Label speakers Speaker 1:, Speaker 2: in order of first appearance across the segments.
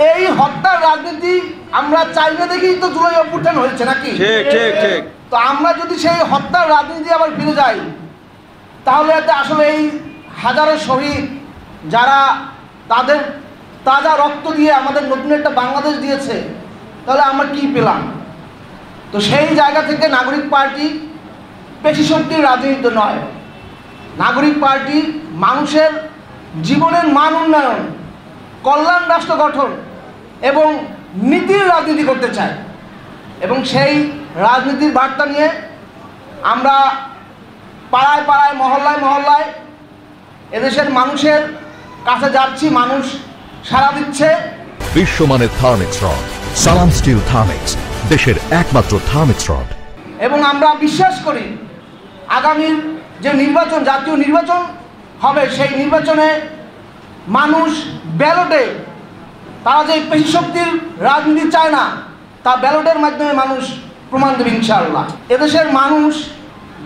Speaker 1: এই হত্যার রাজনীতি আমরা চাই না দেখেই তো জুলাই অভ্যুত্থান হয়েছে নাকি?
Speaker 2: ঠিক ঠিক ঠিক।
Speaker 1: তো আমরা যদি সেই হত্যার রাজনীতি আবার ফিরে যাই, তাহলে এতে আসলে এই হাজারো শহীদ যারা তাদের তাজা রক্ত দিয়ে আমাদের নতুন একটা বাংলাদেশ দিয়েছে, তাহলে আমরা কি পেলাম? তো সেই জায়গা থেকে নাগরিক পার্টি পেশি শক্তির রাজনীতি নয়, নাগরিক পার্টি মানুষের জীবনের মান উন্নয়ন, কল্যাণ রাষ্ট্র গঠন এবং নীতির রাজনীতি করতে চায়। এবং সেই রাজনীতির বার্তা নিয়ে আমরা পাড়ায় পাড়ায়, মহল্লায় মহল্লায় এদেশের মানুষের কাছে যাচ্ছি। মানুষ সাড়া দিচ্ছে।
Speaker 3: বিশ্বমানের থার্মিক্স রড, সালাম স্টিল থার্মিক্স, দেশের একমাত্র থার্মিক্স রড।
Speaker 1: এবং আমরা বিশ্বাস করি আগামীর যে নির্বাচন, জাতীয় নির্বাচন হবে, সেই নির্বাচনে মানুষ ব্যালটে, তারা যে পেশি শক্তির রাজনীতি চায় না, তা ব্যালটের মাধ্যমে মানুষ প্রমাণ দেবে ইনশাআল্লাহ। এদেশের মানুষ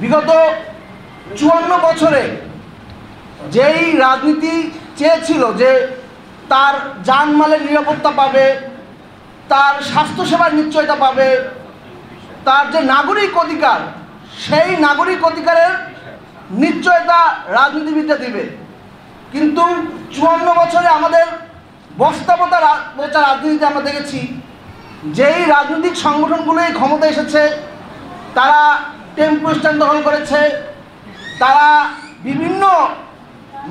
Speaker 1: বিগত 54 বছরে যেই রাজনীতি চেয়েছিল যে তার জানমালের নিরাপত্তা পাবে, তার স্বাস্থ্যসেবার নিশ্চয়তা পাবে, তার যে নাগরিক অধিকার, সেই নাগরিক অধিকারের নিশ্চয়তা রাজনীতিবিদরা দিবে। কিন্তু 54 বছরে আমাদের বস্তাপচা রাজনীতিতে আমরা দেখেছি যেই রাজনৈতিক সংগঠনগুলোই ক্ষমতা এসেছে, তারা টেম্পো স্ট্যান্ড দখল করেছে, তারা বিভিন্ন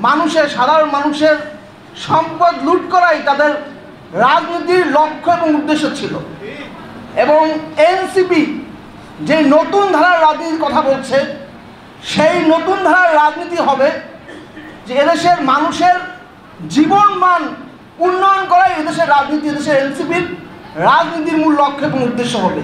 Speaker 1: মানুষের, সাধারণ মানুষের সম্পদ লুট করাই তাদের রাজনীতির লক্ষ্য এবং উদ্দেশ্য ছিল। এবং এনসিপি যে নতুন ধারার রাজনীতির কথা বলছে, সেই নতুন ধারার রাজনীতি হবে যে এদেশের মানুষের জীবন মান উন্নয়ন করাই এদেশের রাজনীতি, এদেশের এনসিপির রাজনীতির মূল লক্ষ্য এবং উদ্দেশ্য হবে।